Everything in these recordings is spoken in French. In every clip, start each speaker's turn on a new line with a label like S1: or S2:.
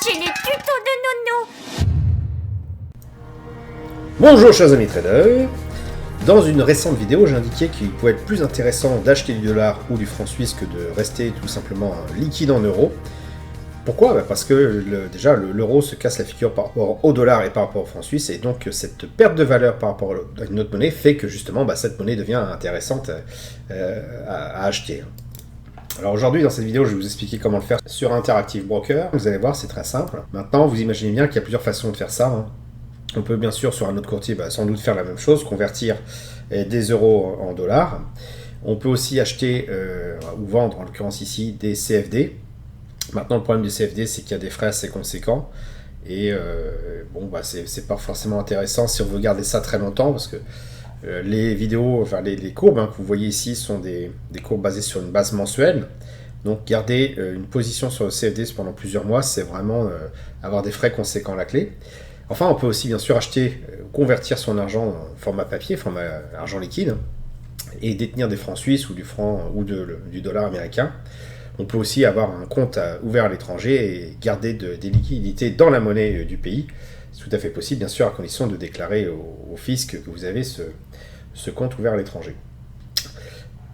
S1: C'est les tutos de Nono.
S2: Bonjour chers amis traders. Dans une récente vidéo, j'ai indiqué qu'il pouvait être plus intéressant d'acheter du dollar ou du franc suisse que de rester tout simplement liquide en euros. Pourquoi ? Parce que déjà l'euro se casse la figure par rapport au dollar et par rapport au franc suisse, et donc cette perte de valeur par rapport à une autre monnaie fait que justement cette monnaie devient intéressante à acheter. Alors aujourd'hui dans cette vidéo je vais vous expliquer comment le faire sur Interactive Broker. Vous allez voir, c'est très simple. Maintenant vous imaginez bien qu'il y a plusieurs façons de faire ça. On peut bien sûr sur un autre courtier sans doute faire la même chose, convertir des euros en dollars. On peut aussi acheter ou vendre, en l'occurrence ici, des CFD. Maintenant, le problème des CFD, c'est qu'il y a des frais assez conséquents. Et c'est pas forcément intéressant si on veut garder ça très longtemps, parce que les vidéos, enfin les courbes que vous voyez ici sont des courbes basées sur une base mensuelle. Donc garder une position sur le CFD pendant plusieurs mois, c'est vraiment avoir des frais conséquents à la clé. Enfin, on peut aussi bien sûr acheter, convertir son argent en format papier, format argent liquide, et détenir des francs suisses ou du franc ou du dollar américain. On peut aussi avoir un compte ouvert à l'étranger et garder des liquidités dans la monnaie du pays. C'est tout à fait possible, bien sûr, à condition de déclarer au fisc que vous avez ce compte ouvert à l'étranger.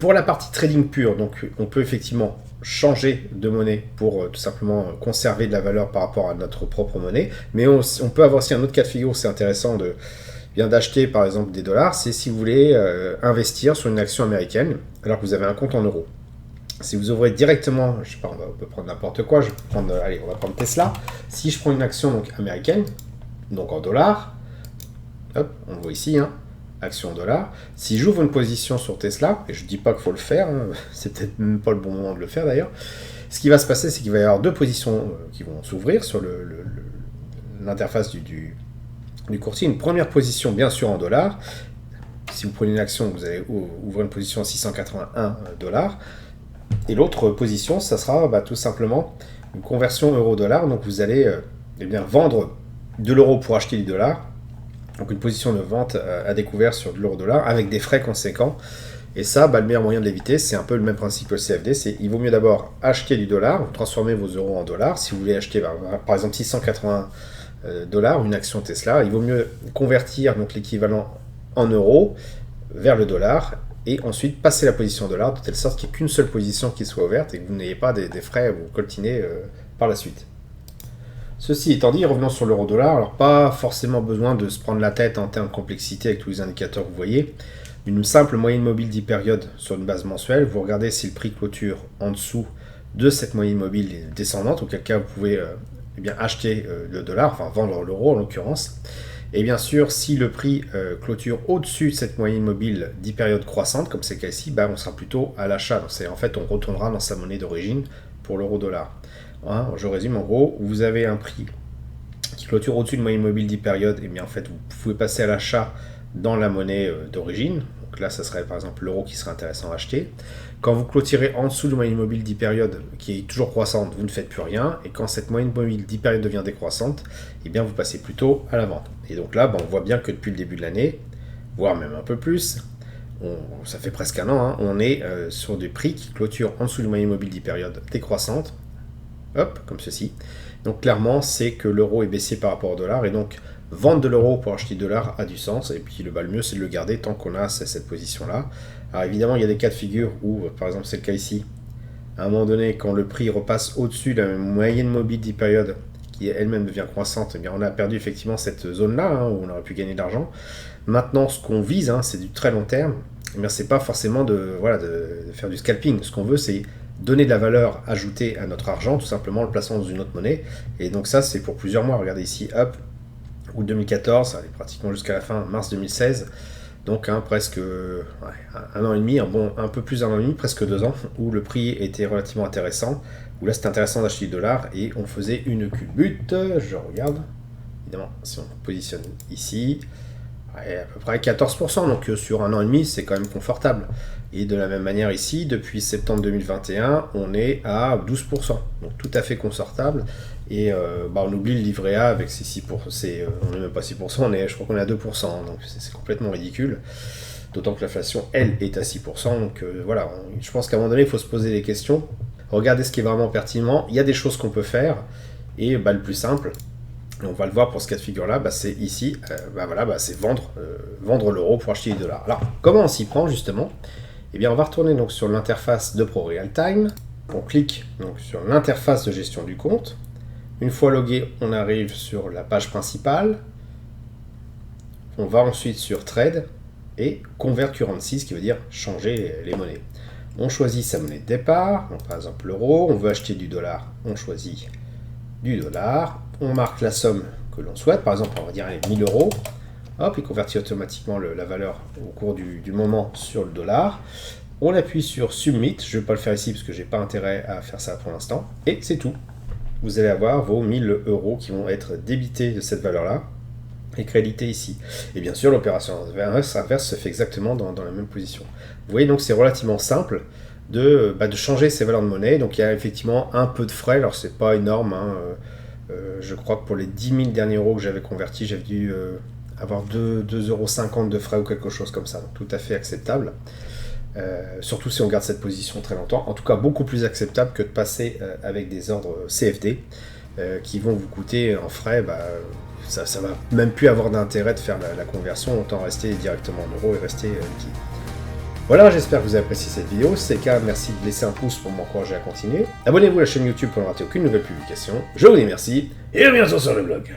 S2: Pour la partie trading pure, donc, on peut effectivement changer de monnaie pour tout simplement conserver de la valeur par rapport à notre propre monnaie. Mais on peut avoir aussi un autre cas de figure, c'est intéressant d'acheter par exemple des dollars, c'est si vous voulez investir sur une action américaine alors que vous avez un compte en euros. Si vous ouvrez directement, je sais pas, on peut prendre n'importe quoi, on va prendre Tesla. Si je prends une action donc américaine, donc en dollars, hop, on le voit ici, action dollar. Si j'ouvre une position sur Tesla, et je ne dis pas qu'il faut le faire, c'est peut-être même pas le bon moment de le faire d'ailleurs, ce qui va se passer, c'est qu'il va y avoir deux positions qui vont s'ouvrir sur l'interface du courtier. Une première position, bien sûr, en dollars. Si vous prenez une action, vous allez ouvrir une position à 681 $. Et l'autre position, ça sera tout simplement une conversion euro-dollar. Donc vous allez vendre de l'euro pour acheter du dollar. Donc une position de vente à découvert sur de l'euro-dollar avec des frais conséquents. Et ça, le meilleur moyen de l'éviter, c'est un peu le même principe que le CFD. Il vaut mieux d'abord acheter du dollar, transformer vos euros en dollars. Si vous voulez acheter par exemple 680 $, une action Tesla, il vaut mieux convertir donc l'équivalent en euros vers le dollar et ensuite passer la position dollar de telle sorte qu'il n'y ait qu'une seule position qui soit ouverte et que vous n'ayez pas des frais à vous coltiner par la suite. Ceci étant dit, revenons sur l'euro-dollar. Alors pas forcément besoin de se prendre la tête en termes de complexité avec tous les indicateurs que vous voyez. Une simple moyenne mobile 10 périodes sur une base mensuelle, vous regardez si le prix clôture en dessous de cette moyenne mobile descendante, auquel cas vous pouvez acheter le dollar, enfin vendre l'euro en l'occurrence. Et bien sûr, si le prix clôture au-dessus de cette moyenne mobile 10 périodes croissantes, comme c'est le cas ici, on sera plutôt à l'achat. En fait, on retournera dans sa monnaie d'origine pour l'euro-dollar. Je résume en gros, vous avez un prix qui clôture au-dessus de moyenne mobile 10 périodes, et bien en fait, vous pouvez passer à l'achat dans la monnaie d'origine. Donc là, ça serait par exemple l'euro qui serait intéressant à acheter. Quand vous clôturez en dessous de moyenne mobile 10 périodes, qui est toujours croissante, vous ne faites plus rien. Et quand cette moyenne mobile 10 périodes devient décroissante, bien vous passez plutôt à la vente. Et donc là, on voit bien que depuis le début de l'année, voire même un peu plus, ça fait presque un an, on est sur des prix qui clôturent en dessous de moyenne mobile 10 périodes décroissante. Hop, comme ceci. Donc clairement, c'est que l'euro est baissé par rapport au dollar. Et donc, vendre de l'euro pour acheter du dollar a du sens. Et puis le mieux, c'est de le garder tant qu'on a cette position-là. Alors évidemment, il y a des cas de figure où, par exemple, c'est le cas ici. À un moment donné, quand le prix repasse au-dessus de la moyenne mobile 10 périodes, qui elle-même devient croissante, on a perdu effectivement cette zone-là, où on aurait pu gagner de l'argent. Maintenant, ce qu'on vise, c'est du très long terme. C'est pas forcément de faire du scalping. Ce qu'on veut, c'est donner de la valeur ajoutée à notre argent, tout simplement en le plaçant dans une autre monnaie. Et donc ça, c'est pour plusieurs mois. Regardez ici, hop, août 2014, ça allait pratiquement jusqu'à la fin, mars 2016. Donc presque un an et demi, un peu plus d'un an et demi, presque 2 ans, où le prix était relativement intéressant, où là c'était intéressant d'acheter du dollar et on faisait une culbute. Je regarde, évidemment, si on positionne ici, à peu près 14%, donc sur un an et demi, c'est quand même confortable. Et de la même manière ici, depuis septembre 2021, on est à 12%, donc tout à fait confortable. Et on oublie le livret A avec ces 6%, on n'est même pas 6%, je crois qu'on est à 2%, donc c'est complètement ridicule. D'autant que l'inflation, elle, est à 6%, donc je pense qu'à un moment donné, il faut se poser des questions, regarder ce qui est vraiment pertinent. Il y a des choses qu'on peut faire, Et le plus simple, et on va le voir pour ce cas de figure-là, c'est ici, c'est vendre l'euro pour acheter du dollar. Alors, comment on s'y prend justement? Eh bien, on va retourner donc sur l'interface de ProRealTime. On clique donc sur l'interface de gestion du compte. Une fois logué, on arrive sur la page principale. On va ensuite sur Trade et Convert Currency, ce qui veut dire changer les monnaies. On choisit sa monnaie de départ, donc par exemple l'euro. On veut acheter du dollar, on choisit du dollar. On marque la somme que l'on souhaite, par exemple on va dire 1000 euros. Hop, il convertit automatiquement la valeur au cours du moment sur le dollar. On appuie sur Submit, je ne vais pas le faire ici parce que je n'ai pas intérêt à faire ça pour l'instant. Et c'est tout. Vous allez avoir vos 1000 euros qui vont être débités de cette valeur-là et crédités ici. Et bien sûr, l'opération inverse se fait exactement dans la même position. Vous voyez, donc c'est relativement simple de changer ces valeurs de monnaie. Donc il y a effectivement un peu de frais, alors c'est pas énorme. Je crois que pour les 10 000 derniers euros que j'avais convertis, j'avais dû avoir 2,50 € de frais ou quelque chose comme ça. Donc tout à fait acceptable. Surtout si on garde cette position très longtemps. En tout cas, beaucoup plus acceptable que de passer avec des ordres CFD qui vont vous coûter en frais. Ça va même plus avoir d'intérêt de faire la conversion, autant rester directement en euros et rester liquide. Voilà, j'espère que vous avez apprécié cette vidéo. Si c'est le cas, merci de laisser un pouce pour m'encourager à continuer. Abonnez-vous à la chaîne YouTube pour ne rater aucune nouvelle publication. Je vous dis merci et à bientôt sur le blog.